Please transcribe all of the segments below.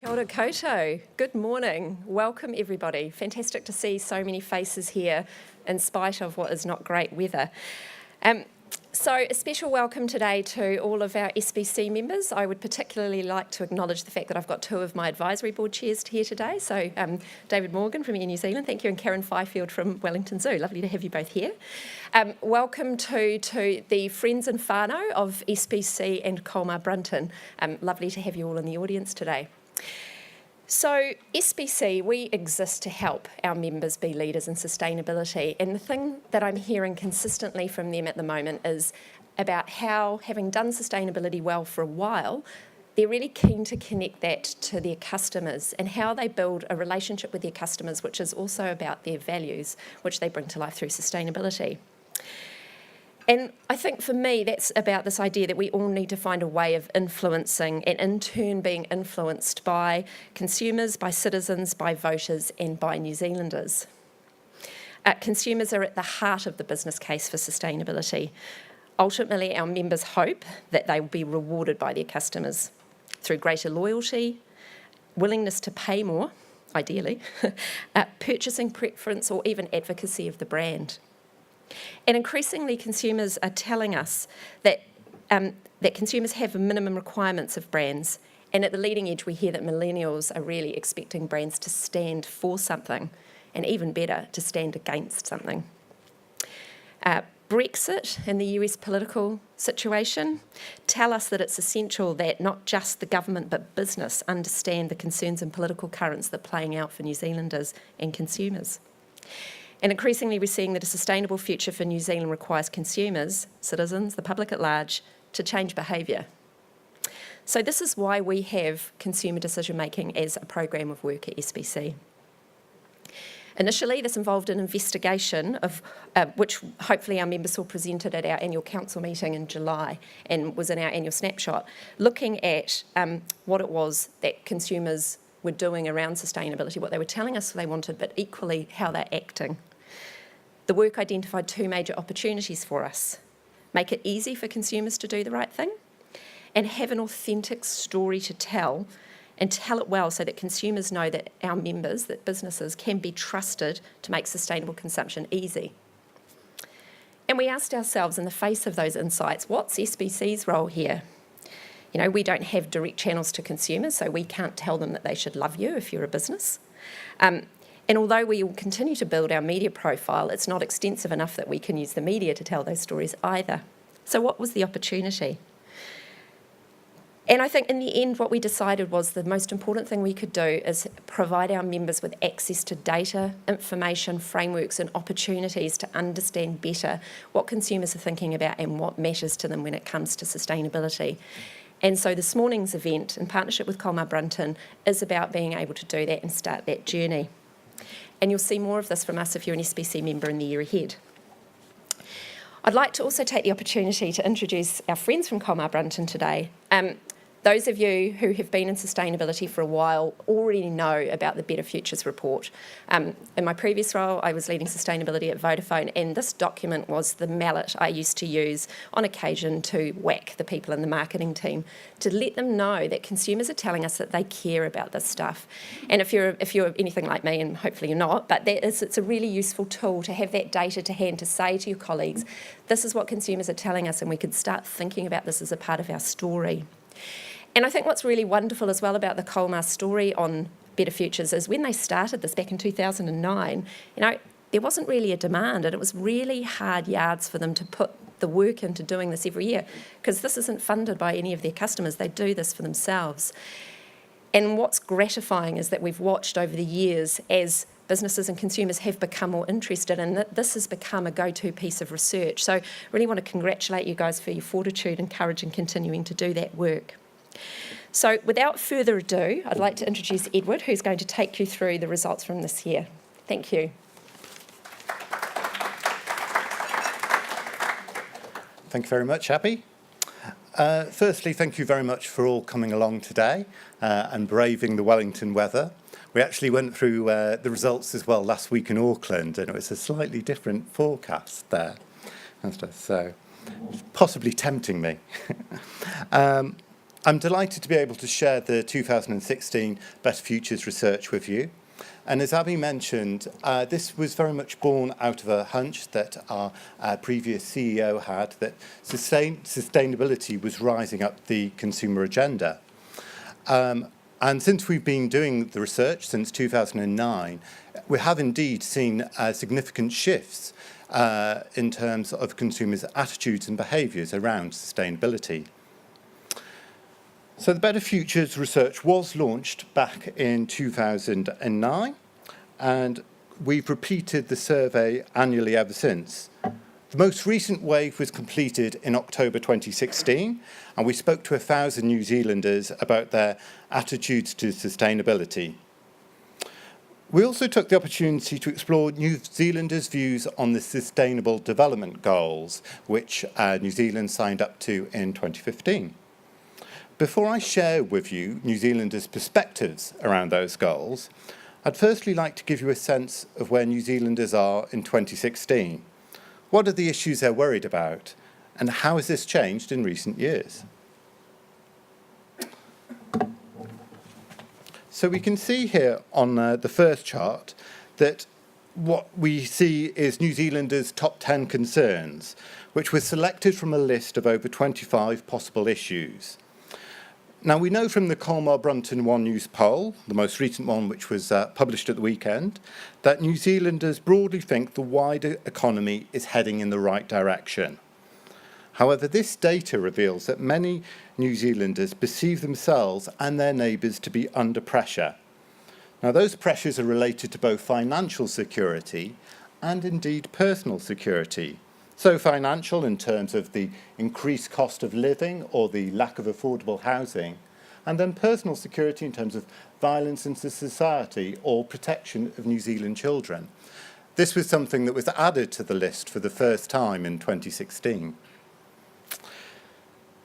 Kia ora koutou. Good morning. Welcome everybody. Fantastic to see so many faces here in spite of what is not great weather. So a special welcome today to all of our SBC members. I would particularly like to acknowledge the fact that I've got two of my advisory board chairs here today. So David Morgan from Air New Zealand, thank you, and Karen Fifield from Wellington Zoo. Lovely to have you both here. Welcome to the friends and whānau of SBC and Colmar Brunton. Lovely to have you all in the audience today. So SBC, we exist to help our members be leaders in sustainability, and the thing that I'm hearing consistently from them at the moment is about how, having done sustainability well for a while, they're really keen to connect that to their customers and how they build a relationship with their customers, which is also about their values, which they bring to life through sustainability. And I think for me, that's about this idea that we all need to find a way of influencing and in turn being influenced by consumers, by citizens, by voters and by New Zealanders. Consumers are at the heart of the business case for sustainability. Ultimately, our members hope that they will be rewarded by their customers through greater loyalty, willingness to pay more, ideally, purchasing preference or even advocacy of the brand. And increasingly, consumers are telling us that consumers have minimum requirements of brands. And at the leading edge, we hear that millennials are really expecting brands to stand for something, and even better, to stand against something. Brexit and the US political situation tell us that it's essential that not just the government but business understand the concerns and political currents that are playing out for New Zealanders and consumers. And increasingly, we're seeing that a sustainable future for New Zealand requires consumers, citizens, the public at large, to change behaviour. So this is why we have consumer decision making as a program of work at SBC. Initially, this involved an investigation of which hopefully our members saw presented at our annual council meeting in July and was in our annual snapshot, looking at what it was that consumers were doing around sustainability, what they were telling us they wanted, but equally how they're acting. The work identified two major opportunities for us: make it easy for consumers to do the right thing, and have an authentic story to tell, and tell it well so that consumers know that our members, that businesses, can be trusted to make sustainable consumption easy. And we asked ourselves, in the face of those insights, what's SBC's role here? You know, we don't have direct channels to consumers, so we can't tell them that they should love you if you're a business. And although we will continue to build our media profile, it's not extensive enough that we can use the media to tell those stories either. So what was the opportunity? And I think in the end, what we decided was the most important thing we could do is provide our members with access to data, information, frameworks and opportunities to understand better what consumers are thinking about and what matters to them when it comes to sustainability. And so this morning's event, in partnership with Colmar Brunton, is about being able to do that and start that journey. And you'll see more of this from us if you're an SBC member in the year ahead. I'd like to also take the opportunity to introduce our friends from Colmar Brunton today. Those of you who have been in sustainability for a while already know about the Better Futures report. In my previous role, I was leading sustainability at Vodafone, and this document was the mallet I used to use on occasion to whack the people in the marketing team, to let them know that consumers are telling us that they care about this stuff. And if you're anything like me, and hopefully you're not, but it's a really useful tool to have that data to hand to say to your colleagues, this is what consumers are telling us, and we could start thinking about this as a part of our story. And I think what's really wonderful as well about the Colmar story on Better Futures is when they started this back in 2009, there wasn't really a demand, and it was really hard yards for them to put the work into doing this every year, because this isn't funded by any of their customers. They do this for themselves. And what's gratifying is that we've watched over the years as businesses and consumers have become more interested, and that this has become a go-to piece of research. So I really want to congratulate you guys for your fortitude and courage in continuing to do that work. So without further ado, I'd like to introduce Edward, who's going to take you through the results from this year. Thank you. Thank you very much, Abby. Firstly, thank you very much for all coming along today and braving the Wellington weather. We actually went through the results as well last week in Auckland, and it was a slightly different forecast there, so possibly tempting me. I'm delighted to be able to share the 2016 Better Futures research with you. And as Abby mentioned, this was very much born out of a hunch that our previous CEO had, that sustainability was rising up the consumer agenda. And since we've been doing the research since 2009, we have indeed seen significant shifts in terms of consumers' attitudes and behaviours around sustainability. So the Better Futures research was launched back in 2009, and we've repeated the survey annually ever since. The most recent wave was completed in October 2016, and we spoke to 1,000 New Zealanders about their attitudes to sustainability. We also took the opportunity to explore New Zealanders' views on the Sustainable Development Goals, which New Zealand signed up to in 2015. Before I share with you New Zealanders' perspectives around those goals, I'd firstly like to give you a sense of where New Zealanders are in 2016. What are the issues they're worried about, and how has this changed in recent years? So we can see here on the first chart that what we see is New Zealanders' top 10 concerns, which was selected from a list of over 25 possible issues. Now, we know from the Colmar Brunton One News poll, the most recent one which was published at the weekend, that New Zealanders broadly think the wider economy is heading in the right direction. However, this data reveals that many New Zealanders perceive themselves and their neighbours to be under pressure. Now, those pressures are related to both financial security and indeed personal security. So financial in terms of the increased cost of living or the lack of affordable housing, and then personal security in terms of violence in society or protection of New Zealand children. This was something that was added to the list for the first time in 2016.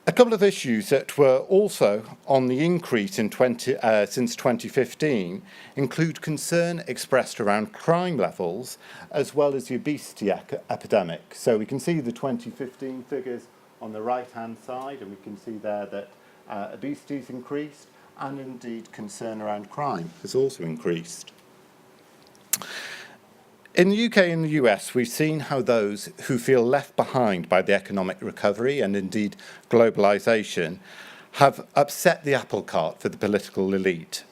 A couple of issues that were also on the increase in since 2015 include concern expressed around crime levels as well as the obesity epidemic. So we can see the 2015 figures on the right-hand side, and we can see there that obesity has increased, and indeed concern around crime has also increased. In the UK and the US, we've seen how those who feel left behind by the economic recovery and indeed globalisation have upset the apple cart for the political elite.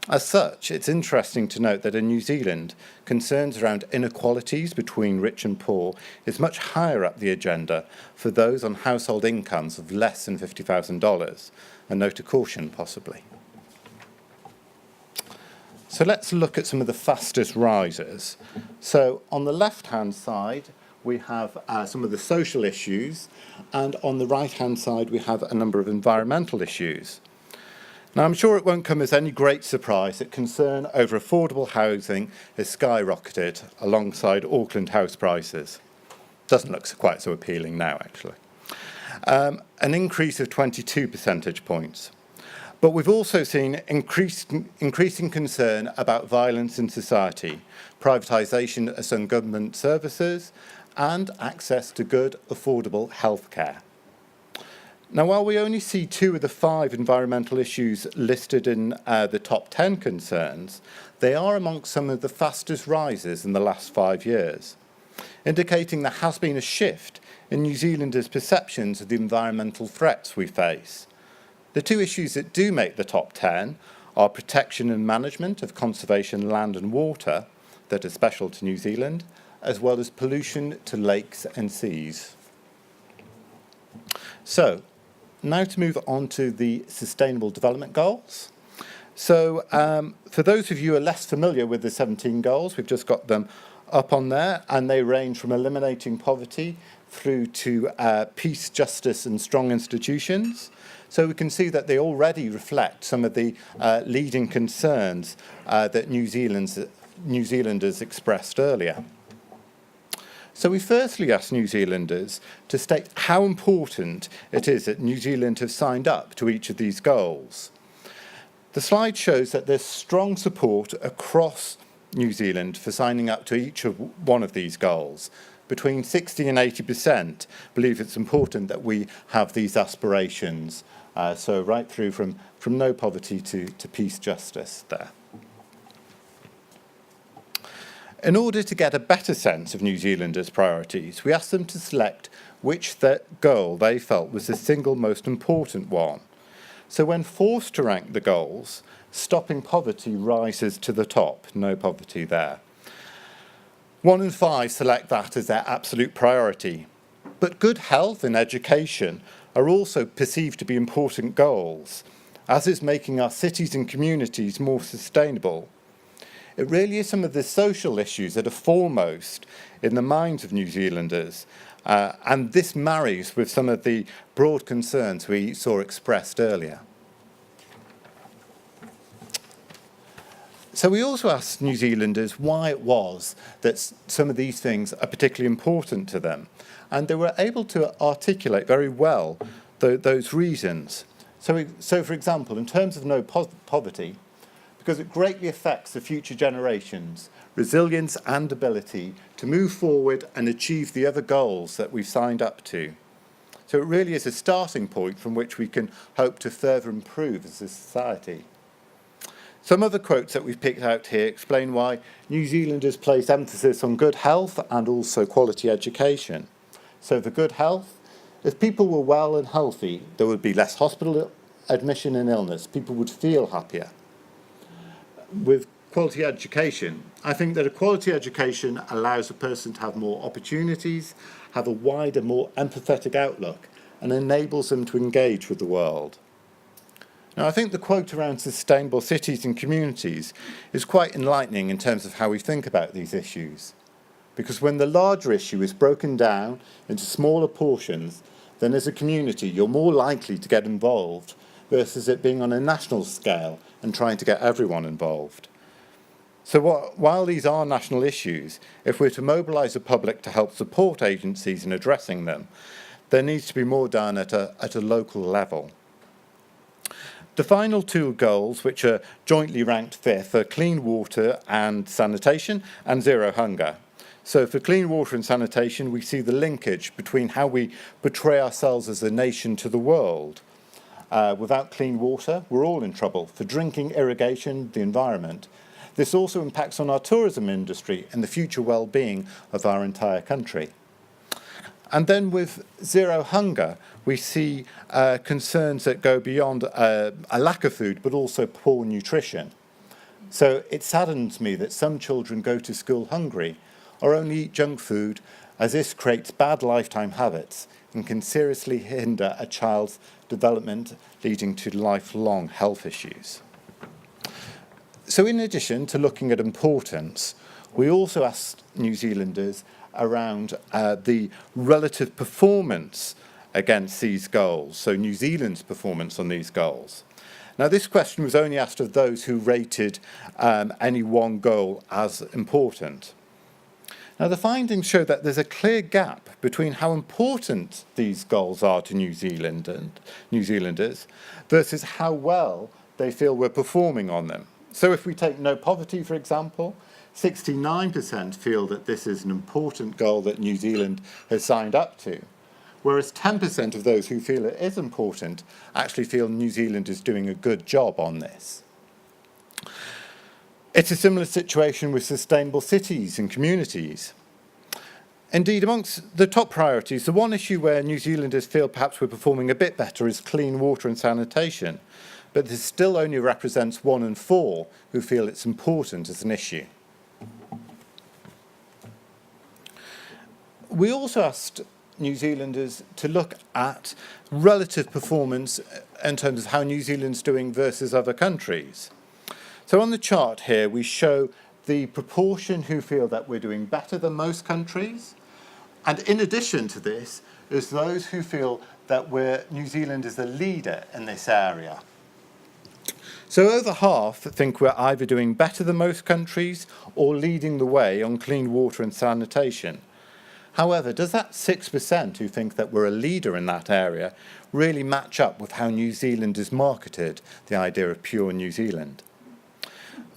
As such, it's interesting to note that in New Zealand, concerns around inequalities between rich and poor is much higher up the agenda for those on household incomes of less than $50,000, a note of caution possibly. So let's look at some of the fastest risers. So on the left-hand side, we have some of the social issues, and on the right-hand side, we have a number of environmental issues. Now, I'm sure it won't come as any great surprise that concern over affordable housing has skyrocketed alongside Auckland house prices. Doesn't look quite so appealing now, actually. An increase of 22 percentage points. But we've also seen increasing concern about violence in society, privatisation of some government services, and access to good, affordable healthcare. Now, while we only see 2 of the 5 environmental issues listed in the top 10 concerns, they are amongst some of the fastest rises in the last 5 years, indicating there has been a shift in New Zealanders' perceptions of the environmental threats we face. The 2 issues that do make the top 10 are protection and management of conservation land and water that are special to New Zealand, as well as pollution to lakes and seas. So, now to move on to the Sustainable Development Goals. So, for those of you who are less familiar with the 17 goals, we've just got them up on there, and they range from eliminating poverty through to peace, justice and strong institutions. So we can see that they already reflect some of the leading concerns that New Zealanders expressed earlier. So we firstly asked New Zealanders to state how important it is that New Zealand have signed up to each of these goals. The slide shows that there's strong support across New Zealand for signing up to each of one of these goals. Between 60 and 80% believe it's important that we have these aspirations So right through from no poverty to peace justice there. In order to get a better sense of New Zealanders' priorities, we asked them to select which goal they felt was the single most important one. So when forced to rank the goals, stopping poverty rises to the top, no poverty there. 1 in 5 select that as their absolute priority. But good health and education are also perceived to be important goals, as is making our cities and communities more sustainable. It really is some of the social issues that are foremost in the minds of New Zealanders, and this marries with some of the broad concerns we saw expressed earlier. So we also asked New Zealanders why it was that some of these things are particularly important to them, and they were able to articulate very well those reasons. So for example, in terms of no poverty, because it greatly affects the future generations' resilience and ability to move forward and achieve the other goals that we've signed up to. So it really is a starting point from which we can hope to further improve as a society. Some other quotes that we've picked out here explain why New Zealanders place emphasis on good health and also quality education. So for good health, if people were well and healthy, there would be less hospital admission and illness. People would feel happier. With quality education, I think that a quality education allows a person to have more opportunities, have a wider, more empathetic outlook, and enables them to engage with the world. Now, I think the quote around sustainable cities and communities is quite enlightening in terms of how we think about these issues. Because when the larger issue is broken down into smaller portions, then as a community, you're more likely to get involved versus it being on a national scale and trying to get everyone involved. So while these are national issues, if we're to mobilise the public to help support agencies in addressing them, there needs to be more done at a local level. The final 2 goals, which are jointly ranked 5th, are clean water and sanitation and zero hunger. So for clean water and sanitation, we see the linkage between how we portray ourselves as a nation to the world. Without clean water, we're all in trouble for drinking, irrigation, the environment. This also impacts on our tourism industry and the future well-being of our entire country. And then with zero hunger, we see concerns that go beyond a lack of food, but also poor nutrition. So it saddens me that some children go to school hungry or only eat junk food, as this creates bad lifetime habits and can seriously hinder a child's development, leading to lifelong health issues. So in addition to looking at importance, we also asked New Zealanders around the relative performance against these goals, so New Zealand's performance on these goals. Now, this question was only asked of those who rated any one goal as important. Now, the findings show that there's a clear gap between how important these goals are to New Zealanders versus how well they feel we're performing on them. So if we take no poverty, for example, 69% feel that this is an important goal that New Zealand has signed up to, whereas 10% of those who feel it is important actually feel New Zealand is doing a good job on this. It's a similar situation with sustainable cities and communities. Indeed, amongst the top priorities, the one issue where New Zealanders feel perhaps we're performing a bit better is clean water and sanitation, but this still only represents 1 in 4 who feel it's important as an issue. We also asked New Zealanders to look at relative performance in terms of how New Zealand's doing versus other countries. So on the chart here, we show the proportion who feel that we're doing better than most countries. And in addition to this, is those who feel that New Zealand is the leader in this area. So over half think we're either doing better than most countries or leading the way on clean water and sanitation. However, does that 6% who think that we're a leader in that area really match up with how New Zealand is marketed, the idea of pure New Zealand?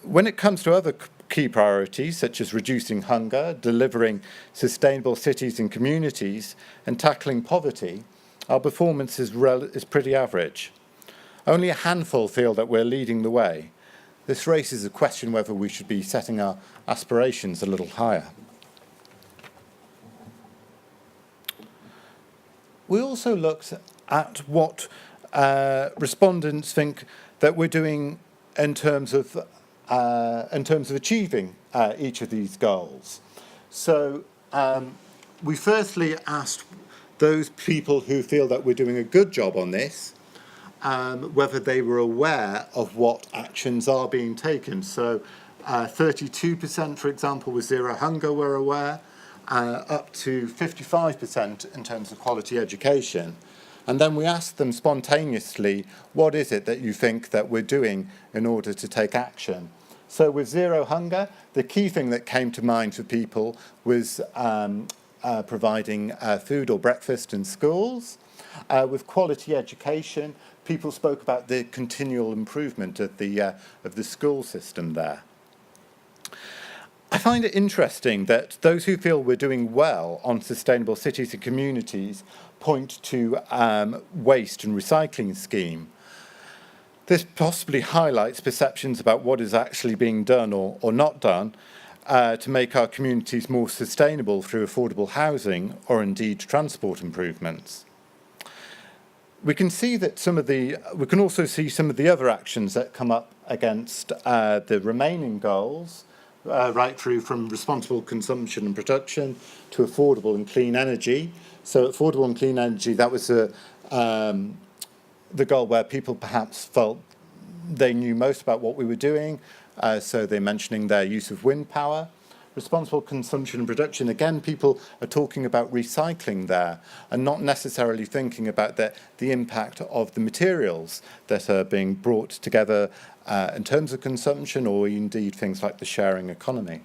When it comes to other key priorities, such as reducing hunger, delivering sustainable cities and communities, and tackling poverty, our performance is pretty average. Only a handful feel that we're leading the way. This raises a question whether we should be setting our aspirations a little higher. We also looked at what respondents think that we're doing in terms of achieving each of these goals. So we firstly asked those people who feel that we're doing a good job on this, whether they were aware of what actions are being taken. So 32%, for example, with Zero Hunger were aware, up to 55% in terms of quality education. And then we asked them spontaneously, what is it that you think that we're doing in order to take action? So with Zero Hunger, the key thing that came to mind for people was providing food or breakfast in schools. With quality education, people spoke about the continual improvement of the school system there. I find it interesting that those who feel we're doing well on sustainable cities and communities point to waste and recycling scheme. This possibly highlights perceptions about what is actually being done or not done to make our communities more sustainable through affordable housing or indeed transport improvements. We can also see some of the other actions that come up against the remaining goals, right through from responsible consumption and production to affordable and clean energy. So affordable and clean energy, that was the goal where people perhaps felt they knew most about what we were doing, so they're mentioning their use of wind power. Responsible consumption and production, again, people are talking about recycling there and not necessarily thinking about the impact of the materials that are being brought together in terms of consumption or indeed things like the sharing economy.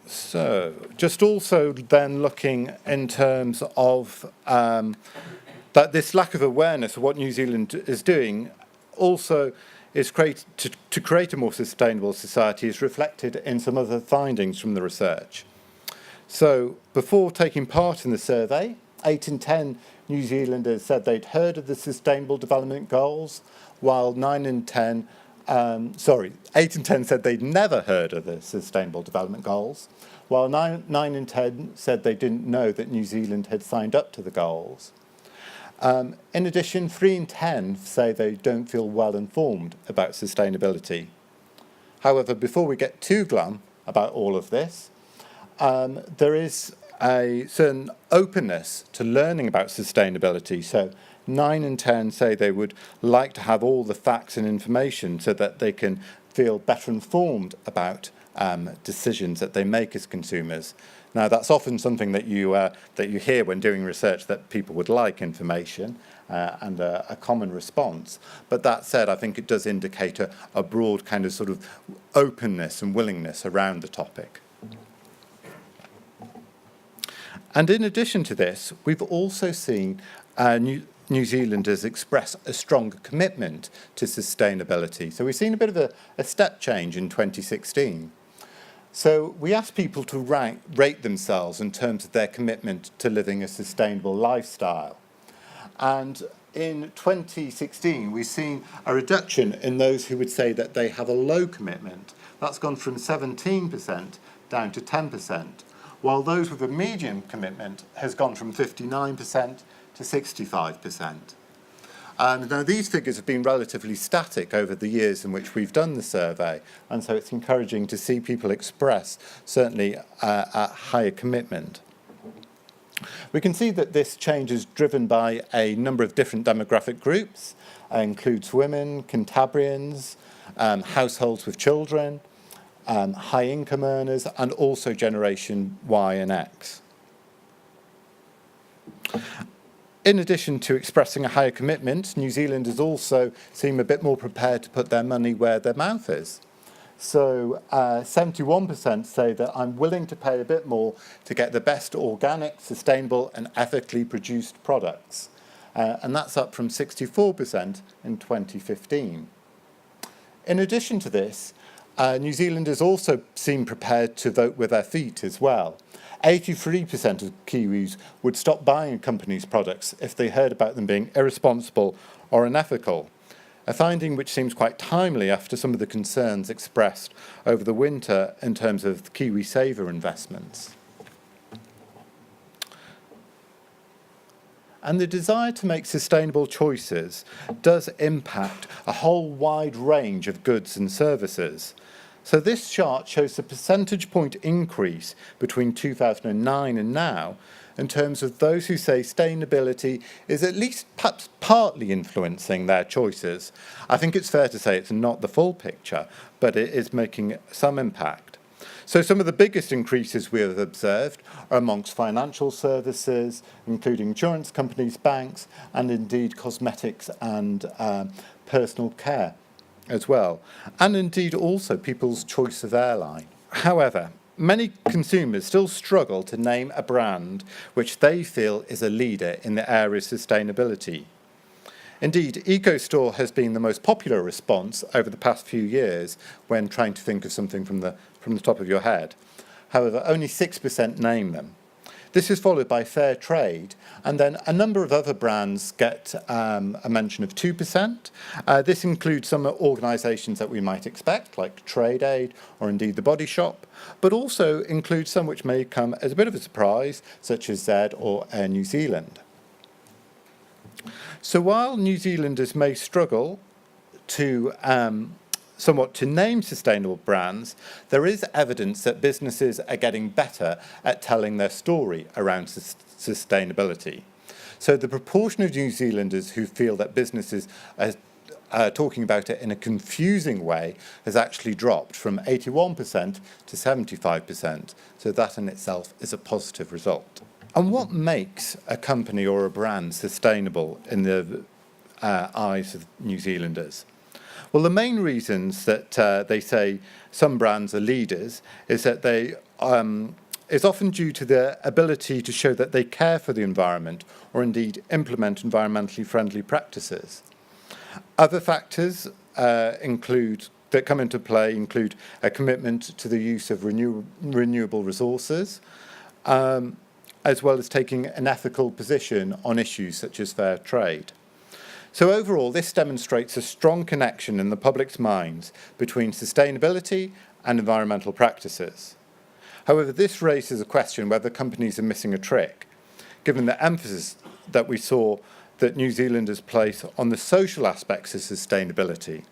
So just also then looking in terms of that this lack of awareness of what New Zealand is doing also is to create a more sustainable society is reflected in some other findings from the research. So before taking part in the survey, 8 in 10 New Zealanders said they'd heard of the Sustainable Development Goals, while 8 in 10 said they'd never heard of the Sustainable Development Goals, while 9 in 10 said they didn't know that New Zealand had signed up to the goals. In addition, 3 in 10 say they don't feel well informed about sustainability. However, before we get too glum about all of this, there is a certain openness to learning about sustainability. So 9 in 10 say they would like to have all the facts and information so that they can feel better informed about decisions that they make as consumers. Now, that's often something that you hear when doing research, that people would like information and a common response. But that said, I think it does indicate a broad kind of sort of openness and willingness around the topic. And in addition to this, we've also seen New Zealanders express a stronger commitment to sustainability. So we've seen a bit of a step change in 2016. So we asked people to rate themselves in terms of their commitment to living a sustainable lifestyle. And in 2016, we've seen a reduction in those who would say that they have a low commitment. That's gone from 17% down to 10%, while those with a medium commitment has gone from 59% to 65%. Now, these figures have been relatively static over the years in which we've done the survey, and so it's encouraging to see people express certainly a higher commitment. We can see that this change is driven by a number of different demographic groups. Includes women, Cantabrians, households with children, high-income earners, and also Generation Y and X. In addition to expressing a higher commitment, New Zealanders also seem a bit more prepared to put their money where their mouth is. So 71% say that I'm willing to pay a bit more to get the best organic, sustainable and ethically produced products. And that's up from 64% in 2015. In addition to this, New Zealanders also seem prepared to vote with their feet as well. 83% of Kiwis would stop buying a company's products if they heard about them being irresponsible or unethical, a finding which seems quite timely after some of the concerns expressed over the winter in terms of KiwiSaver investments. And the desire to make sustainable choices does impact a whole wide range of goods and services. So this chart shows the percentage point increase between 2009 and now in terms of those who say sustainability is at least perhaps partly influencing their choices. I think it's fair to say it's not the full picture, but it is making some impact. So some of the biggest increases we have observed are amongst financial services, including insurance companies, banks, and indeed cosmetics and personal care as well, and indeed also people's choice of airline. However, many consumers still struggle to name a brand which they feel is a leader in the area of sustainability. Indeed, EcoStore has been the most popular response over the past few years when trying to think of something from the top of your head. However, only 6% name them. This is followed by Fair Trade, and then a number of other brands get a mention of 2%. This includes some organisations that we might expect, like TradeAid or indeed The Body Shop, but also includes some which may come as a bit of a surprise, such as Z or Air New Zealand. So while New Zealanders may struggle to somewhat to name sustainable brands, there is evidence that businesses are getting better at telling their story around sustainability. So the proportion of New Zealanders who feel that businesses are talking about it in a confusing way has actually dropped from 81% to 75%. So that in itself is a positive result. And what makes a company or a brand sustainable in the eyes of New Zealanders? Well, the main reasons that they say some brands are leaders is that they is often due to their ability to show that they care for the environment or indeed implement environmentally friendly practices. Other factors that come into play include a commitment to the use of renewable resources, as well as taking an ethical position on issues such as fair trade. So overall, this demonstrates a strong connection in the public's minds between sustainability and environmental practices. However, this raises a question whether companies are missing a trick, given the emphasis that we saw that New Zealanders place on the social aspects of sustainability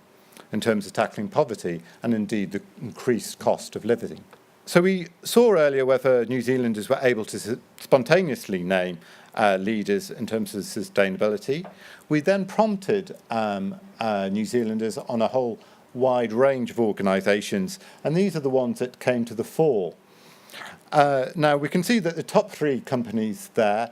in terms of tackling poverty and indeed the increased cost of living. So we saw earlier whether New Zealanders were able to spontaneously name leaders in terms of sustainability. We then prompted New Zealanders on a whole wide range of organisations, and these are the ones that came to the fore. Now, we can see that the top 3 companies there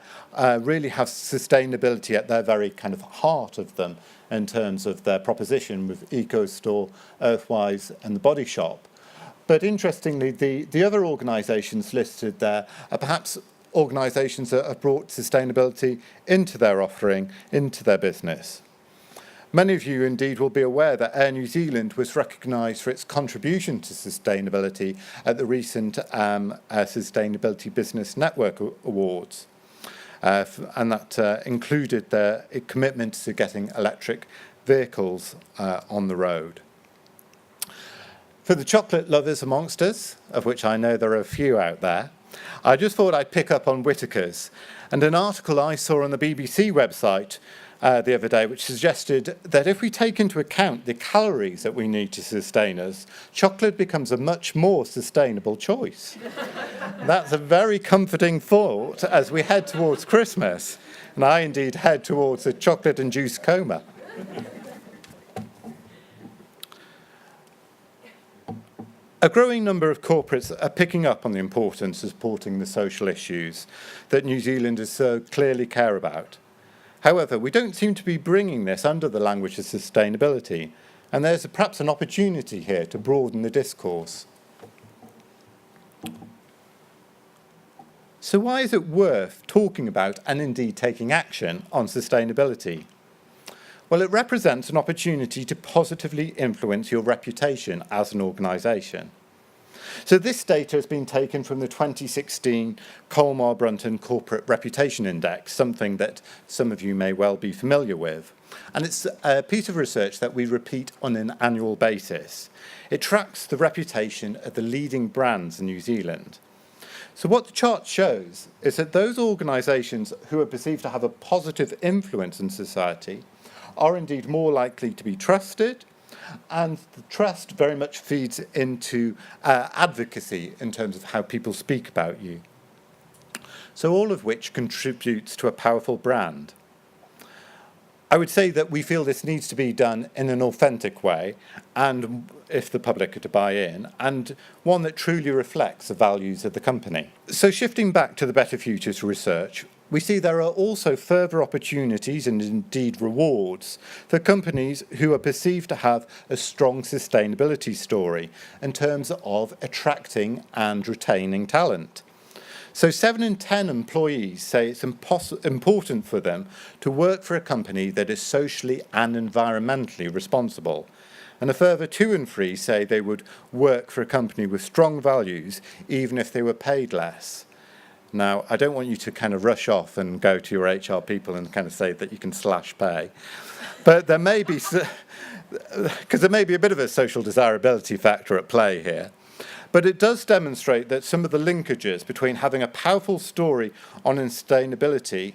really have sustainability at their very kind of heart of them in terms of their proposition with EcoStore, Earthwise and The Body Shop. But interestingly, the other organisations listed there are perhaps organisations that have brought sustainability into their offering, into their business. Many of you indeed will be aware that Air New Zealand was recognised for its contribution to sustainability at the recent Sustainability Business Network Awards. And that included their commitment to getting electric vehicles on the road. For the chocolate lovers amongst us, of which I know there are a few out there, I just thought I'd pick up on Whittaker's and an article I saw on the BBC website the other day which suggested that if we take into account the calories that we need to sustain us, chocolate becomes a much more sustainable choice. That's a very comforting thought as we head towards Christmas, and I indeed head towards a chocolate and juice coma. A growing number of corporates are picking up on the importance of supporting the social issues that New Zealanders so clearly care about. However, we don't seem to be bringing this under the language of sustainability, and there's perhaps an opportunity here to broaden the discourse. So why is it worth talking about and indeed taking action on sustainability? Well, it represents an opportunity to positively influence your reputation as an organisation. So this data has been taken from the 2016 Colmar-Brunton Corporate Reputation Index, something that some of you may well be familiar with. And it's a piece of research that we repeat on an annual basis. It tracks the reputation of the leading brands in New Zealand. So what the chart shows is that those organisations who are perceived to have a positive influence in society are indeed more likely to be trusted, and the trust very much feeds into advocacy in terms of how people speak about you. So all of which contributes to a powerful brand. I would say that we feel this needs to be done in an authentic way, and if the public are to buy in, and one that truly reflects the values of the company. So shifting back to the Better Futures research, we see there are also further opportunities and indeed rewards for companies who are perceived to have a strong sustainability story in terms of attracting and retaining talent. So 7 in 10 employees say it's important for them to work for a company that is socially and environmentally responsible. And a further 2 in 3 say they would work for a company with strong values even if they were paid less. Now, I don't want you to kind of rush off and go to your HR people and kind of say that you can slash pay. But there may be, because there may be a bit of a social desirability factor at play here. But it does demonstrate that some of the linkages between having a powerful story on sustainability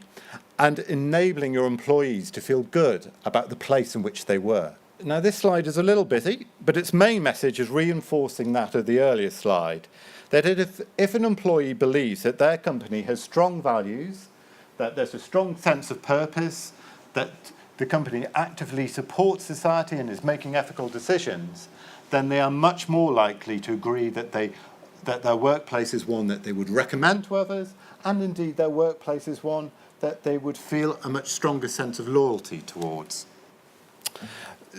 and enabling your employees to feel good about the place in which they work. Now, this slide is a little busy, but its main message is reinforcing that of the earlier slide, that if an employee believes that their company has strong values, that there's a strong sense of purpose, that the company actively supports society and is making ethical decisions, then they are much more likely to agree that their workplace is one that they would recommend to others, and indeed their workplace is one that they would feel a much stronger sense of loyalty towards.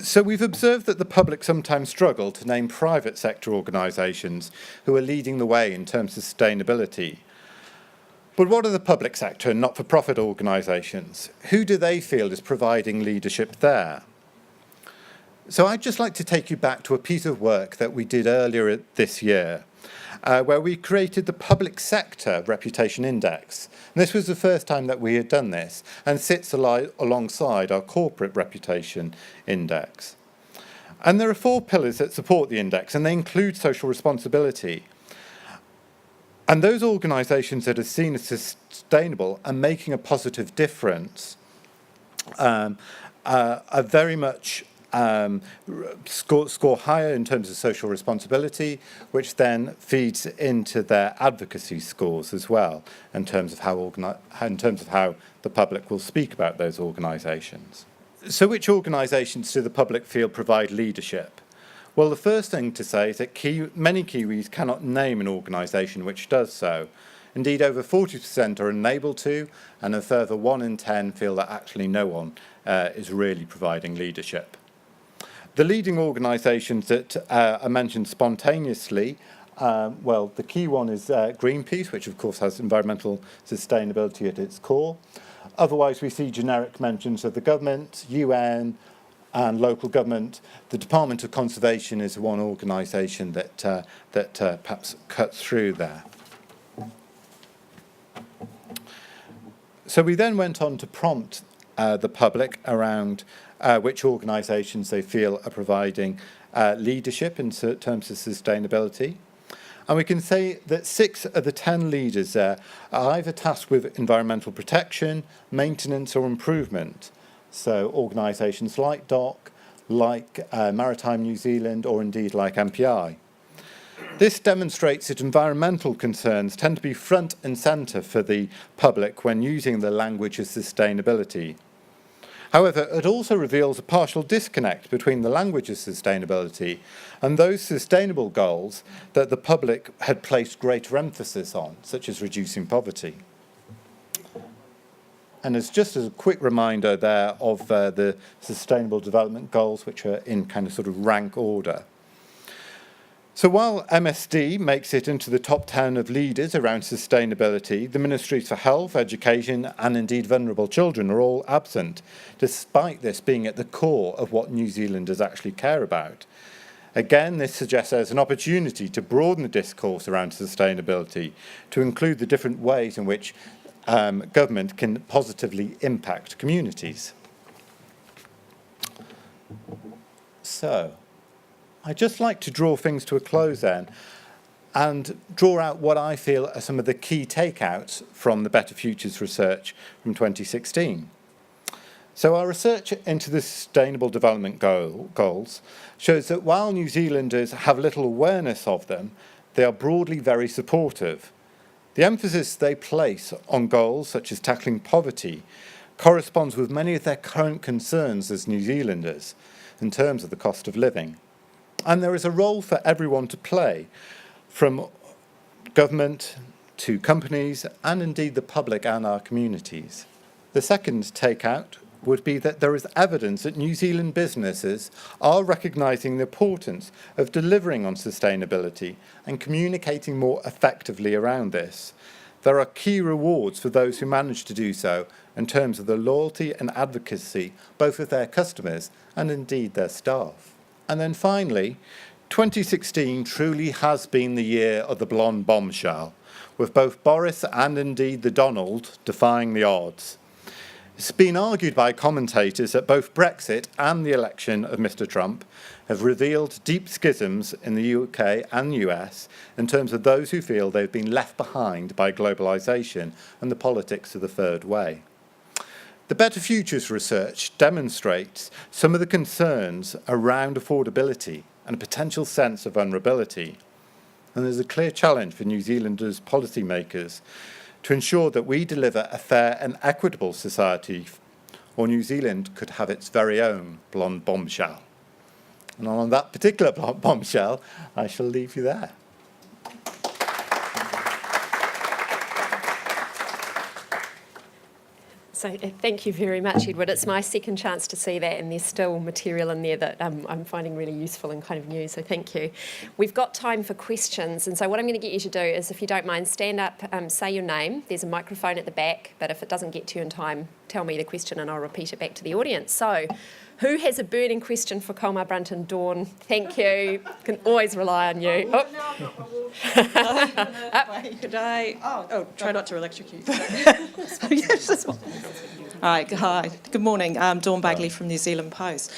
So we've observed that the public sometimes struggle to name private sector organisations who are leading the way in terms of sustainability. But what are the public sector and not-for-profit organisations? Who do they feel is providing leadership there? So I'd just like to take you back to a piece of work that we did earlier this year, where we created the Public Sector Reputation Index. And this was the first time that we had done this, and sits alongside our Corporate Reputation Index. And there are 4 pillars that support the index, and they include social responsibility. And those organisations that are seen as sustainable and making a positive difference are very much score higher in terms of social responsibility, which then feeds into their advocacy scores as well, in terms of how the public will speak about those organisations. So which organisations do the public feel provide leadership? Well, the first thing to say is that many Kiwis cannot name an organisation which does so. Indeed, over 40% are unable to, and a further 1 in 10 feel that actually no one is really providing leadership. The leading organisations that are mentioned spontaneously, well, the key one is Greenpeace, which of course has environmental sustainability at its core. Otherwise, we see generic mentions of the government, UN, and local government. The Department of Conservation is one organisation that perhaps cuts through there. So we then went on to prompt the public around which organisations they feel are providing leadership in terms of sustainability. And we can say that 6 of the 10 leaders there are either tasked with environmental protection, maintenance or improvement. So organisations like DOC, like Maritime New Zealand, or indeed like MPI. This demonstrates that environmental concerns tend to be front and centre for the public when using the language of sustainability. However, it also reveals a partial disconnect between the language of sustainability and those sustainable goals that the public had placed greater emphasis on, such as reducing poverty. And as just as a quick reminder there of the Sustainable Development Goals, which are in kind of sort of rank order. So while MSD makes it into the top 10 of leaders around sustainability, the Ministries for Health, Education and indeed vulnerable children are all absent, despite this being at the core of what New Zealanders actually care about. Again, this suggests there's an opportunity to broaden the discourse around sustainability to include the different ways in which government can positively impact communities. So, I'd just like to draw things to a close then and draw out what I feel are some of the key takeouts from the Better Futures research from 2016. So our research into the Sustainable Development Goals shows that while New Zealanders have little awareness of them, they are broadly very supportive. The emphasis they place on goals such as tackling poverty corresponds with many of their current concerns as New Zealanders in terms of the cost of living. And there is a role for everyone to play, from government to companies and indeed the public and our communities. The second takeout would be that there is evidence that New Zealand businesses are recognising the importance of delivering on sustainability and communicating more effectively around this. There are key rewards for those who manage to do so in terms of the loyalty and advocacy both of their customers and indeed their staff. And then finally, 2016 truly has been the year of the blonde bombshell, with both Boris and indeed the Donald defying the odds. It's been argued by commentators that both Brexit and the election of Mr. Trump have revealed deep schisms in the UK and US in terms of those who feel they've been left behind by globalisation and the politics of the third way. The Better Futures research demonstrates some of the concerns around affordability and a potential sense of vulnerability. And there's a clear challenge for New Zealanders' policymakers to ensure that we deliver a fair and equitable society, or New Zealand could have its very own blonde bombshell. And on that particular bombshell, I shall leave you there. So thank you very much, Edward. It's my second chance to see that, and there's still material in there that I'm finding really useful and kind of new, so thank you. We've got time for questions, and so what I'm going to get you to do is, if you don't mind, stand up, say your name. There's a microphone at the back, but if it doesn't get to you in time, tell me the question and I'll repeat it back to the audience. So, who has a burning question for Colmar Brunton? Dawn, thank you. Can always rely on you. Oh, no, I've got my water. Could I? Oh, try not to electrocute. Yes, that's one. All right, hi. Good morning. Dawn Bagley from New Zealand Post.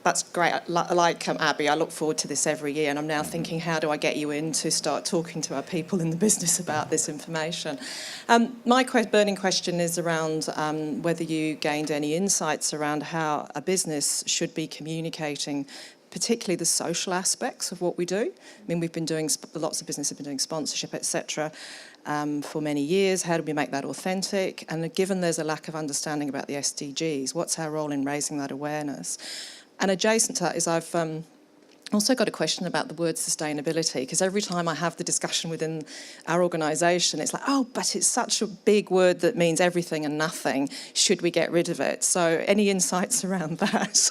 That's great. Like Abby, I look forward to this every year, and I'm now thinking, how do I get you in to start talking to our people in the business about this information? My burning question is around whether you gained any insights around how a business should be communicating, particularly the social aspects of what we do. I mean, we've been doing, lots of businesses have been doing sponsorship, etc., for many years. How do we make that authentic? And given there's a lack of understanding about the SDGs, what's our role in raising that awareness? And adjacent to that is I've also got a question about the word sustainability, because every time I have the discussion within our organisation, it's like, oh, but it's such a big word that means everything and nothing. Should we get rid of it? So any insights around that?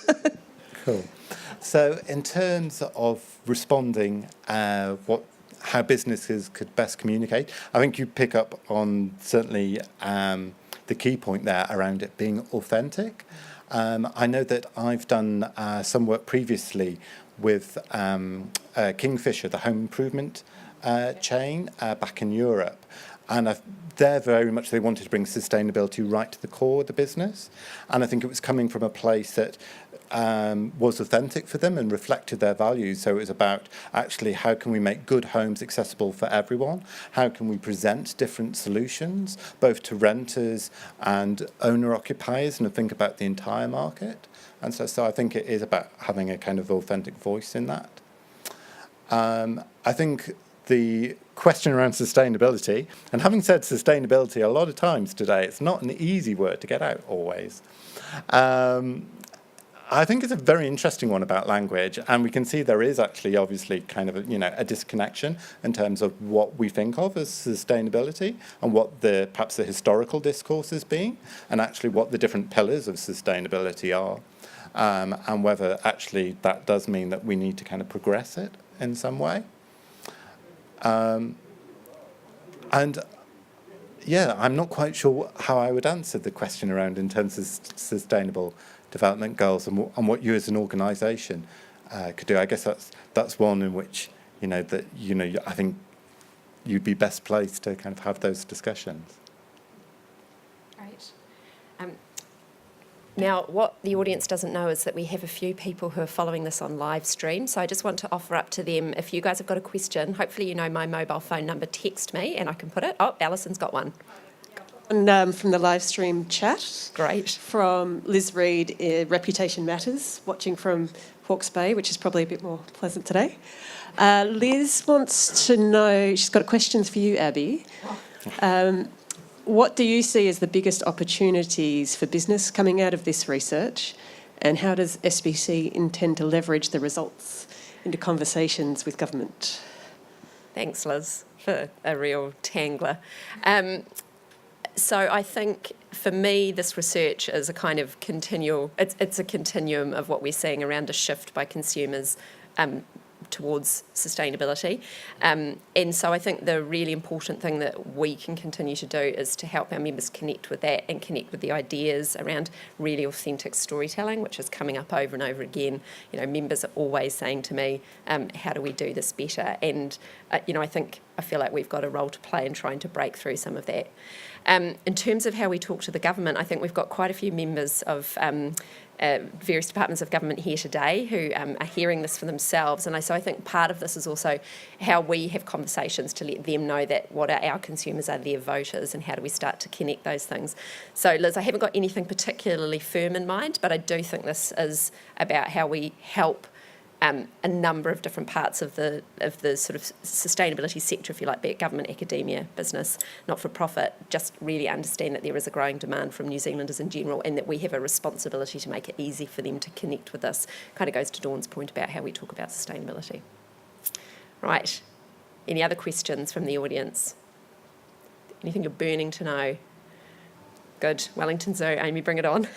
Cool. So in terms of responding, how businesses could best communicate, I think you pick up on certainly the key point there around it being authentic. I know that I've done some work previously with Kingfisher, the home improvement chain back in Europe. And they're very much, they wanted to bring sustainability right to the core of the business. And I think it was coming from a place that was authentic for them and reflected their values. So it was about actually how can we make good homes accessible for everyone? How can we present different solutions, both to renters and owner-occupiers, and think about the entire market? And so I think it is about having a kind of authentic voice in that. I think the question around sustainability, and having said sustainability a lot of times today, it's not an easy word to get out always. I think it's a very interesting one about language, and we can see there is actually obviously kind of a disconnection in terms of what we think of as sustainability and what perhaps the historical discourse has been, and actually what the different pillars of sustainability are, and whether actually that does mean that we need to kind of progress it in some way. And yeah, I'm not quite sure how I would answer the question around in terms of sustainable development goals and what you as an organisation could do. I guess that's one in which, I think you'd be best placed to kind of have those discussions. Great. Now, what the audience doesn't know is that we have a few people who are following this on live stream. So I just want to offer up to them, if you guys have got a question, hopefully you know my mobile phone number, text me and I can put it. Oh, Alison's got one. And from the live stream chat. Great. From Liz Reid, Reputation Matters, watching from Hawke's Bay, which is probably a bit more pleasant today. Liz wants to know, she's got questions for you, Abby. What do you see as the biggest opportunities for business coming out of this research, and how does SBC intend to leverage the results into conversations with government? Thanks, Liz, for a real tangler. So I think for me, this research is a kind of it's a continuum of what we're seeing around a shift by consumers towards sustainability. And so I think the really important thing that we can continue to do is to help our members connect with that and connect with the ideas around really authentic storytelling, which is coming up over and over again. Members are always saying to me, how do we do this better? And, I feel like we've got a role to play in trying to break through some of that. In terms of how we talk to the government, I think we've got quite a few members of various departments of government here today who are hearing this for themselves. And so I think part of this is also how we have conversations to let them know that what are our consumers are their voters, and how do we start to connect those things. So Liz, I haven't got anything particularly firm in mind, but I do think this is about how we help a number of different parts of the sort of sustainability sector, if you like, be it government, academia, business, not-for-profit, just really understand that there is a growing demand from New Zealanders in general, and that we have a responsibility to make it easy for them to connect with us. Kind of goes to Dawn's point about how we talk about sustainability. Right. Any other questions from the audience? Anything you're burning to know? Good. Wellington Zoo. Amy, bring it on.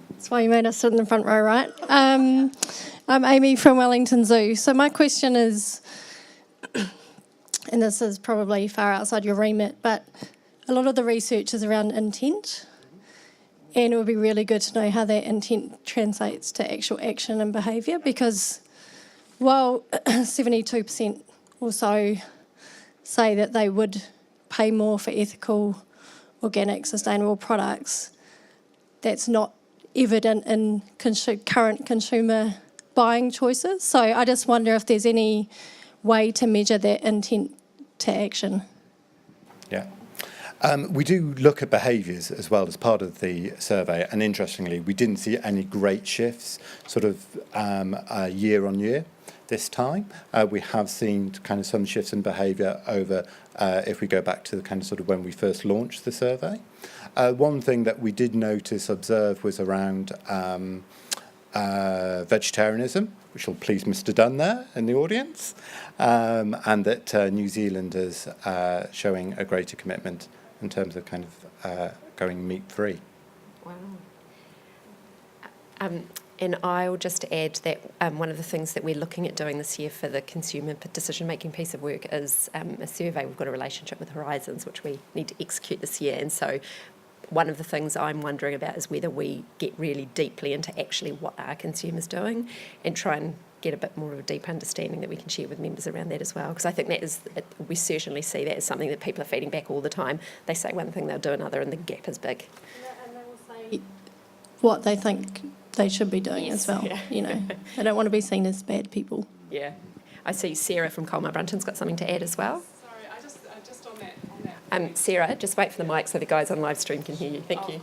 That's why you made us sit in the front row, right? I'm Amy from Wellington Zoo. So my question is, and this is probably far outside your remit, but a lot of the research is around intent, and it would be really good to know how that intent translates to actual action and behaviour, because while 72% or so say that they would pay more for ethical, organic, sustainable products, that's not evident in current consumer buying choices. So I just wonder if there's any way to measure that intent to action. Yeah. We do look at behaviours as well as part of the survey, and interestingly, we didn't see any great shifts sort of year on year this time. We have seen kind of some shifts in behaviour over, if we go back to the kind of sort of when we first launched the survey. One thing that we did observe was around vegetarianism, which will please Mr. Dunn there in the audience, and that New Zealanders are showing a greater commitment in terms of kind of going meat-free. Wow. And I'll just add that one of the things that we're looking at doing this year for the consumer decision-making piece of work is a survey. We've got a relationship with Horizons, which we need to execute this year. And so one of the things I'm wondering about is whether we get really deeply into actually what are consumers doing, and try and get a bit more of a deep understanding that we can share with members around that as well. Because I think we certainly see that as something that people are feeding back all the time. They say one thing, they'll do another, and the gap is big. And they will say what they think they should be doing as well. Yeah. They don't want to be seen as bad people. Yeah. I see Sarah from Colmar Brunton's got something to add as well. Sorry, I just on that. Sarah, just wait for the mic so the guys on live stream can hear you. Thank you.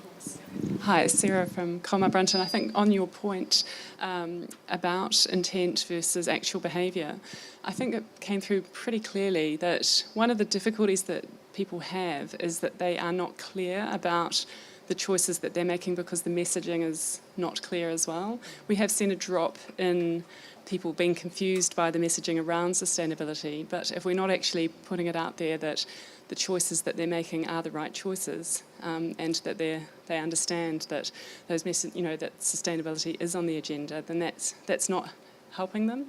Hi, it's Sarah from Colmar Brunton. I think on your point about intent versus actual behaviour, I think it came through pretty clearly that one of the difficulties that people have is that they are not clear about the choices that they're making because the messaging is not clear as well. We have seen a drop in people being confused by the messaging around sustainability, but if we're not actually putting it out there that the choices that they're making are the right choices, and that they understand that those that sustainability is on the agenda, then that's not helping them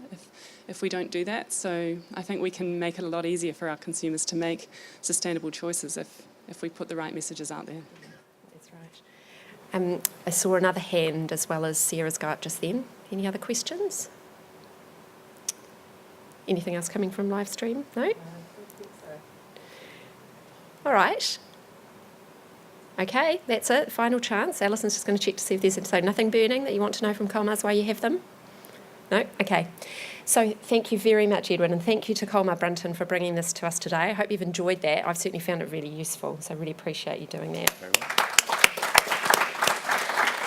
if we don't do that. So I think we can make it a lot easier for our consumers to make sustainable choices if we put the right messages out there. That's I saw another hand as well as Sarah's go up just then. Any other questions? Anything else coming from live stream? No? All right. Okay, that's it. Final chance. Alison's just going to check to see if there's so nothing burning that you want to know from Colmars while you have them. No? Okay. So thank you very much, Edwin, and thank you to Colmar Brunton for bringing this to us today. I hope you've enjoyed that. I've certainly found it really useful, so I really appreciate you doing that.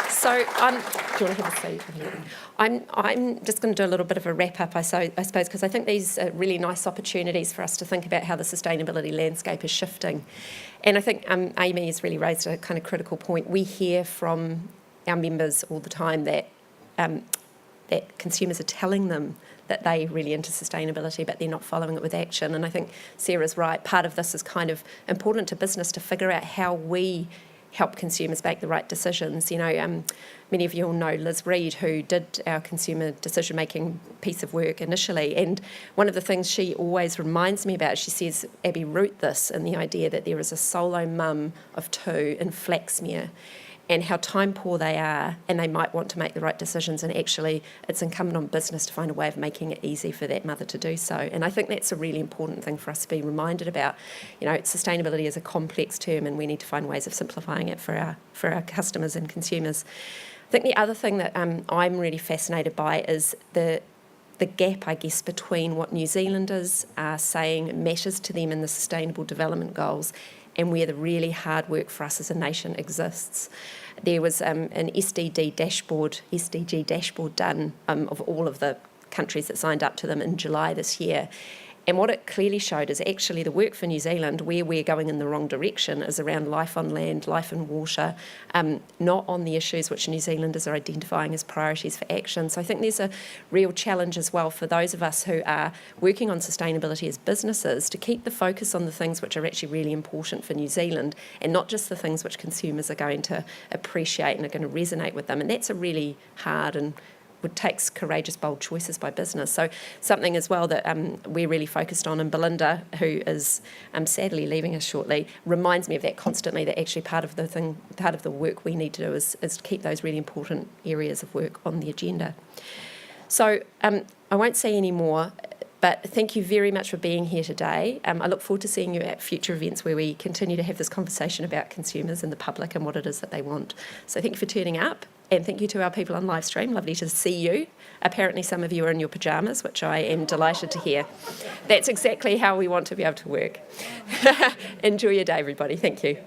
So, do you want to have a seat? I'm just going to do a little bit of a wrap-up, I suppose, because I think these are really nice opportunities for us to think about how the sustainability landscape is shifting. And I think Amy has really raised a kind of critical point. We hear from our members all the time that that consumers are telling them that they're really into sustainability, but they're not following it with action. And I think Sarah's right. Part of this is kind of important to business to figure out how we help consumers make the right decisions. You know, many of you all know Liz Reid, who did our consumer decision-making piece of work initially. And one of the things she always reminds me about, she says, Abby, root this in the idea that there is a solo mum of 2 in Flaxmere, and how time poor they are, and they might want to make the right decisions, and actually it's incumbent on business to find a way of making it easy for that mother to do so. And I think that's a really important thing for us to be reminded about. You know, sustainability is a complex term, and we need to find ways of simplifying it for our customers and consumers. I think the other thing that I'm really fascinated by is the gap, I guess, between what New Zealanders are saying matters to them in the Sustainable Development Goals and where the really hard work for us as a nation exists. There was an SDG dashboard done of all of the countries that signed up to them in July this year. And what it clearly showed is actually the work for New Zealand, where we're going in the wrong direction, is around life on land, life in water, not on the issues which New Zealanders are identifying as priorities for action. So I think there's a real challenge as well for those of us who are working on sustainability as businesses to keep the focus on the things which are actually really important for New Zealand and not just the things which consumers are going to appreciate and are going to resonate with them. And that's a really hard and takes courageous, bold choices by business. So something as well that we're really focused on, and Belinda, who is sadly leaving us shortly, reminds me of that constantly, that actually part of the work we need to do is to keep those really important areas of work on the agenda. So I won't say any more, but thank you very much for being here today. I look forward to seeing you at future events where we continue to have this conversation about consumers and the public and what it is that they want. So thank you for turning up, and thank you to our people on live stream. Lovely to see you. Apparently some of you are in your pyjamas, which I am delighted to hear. That's exactly how we want to be able to work. Enjoy your day, everybody. Thank you.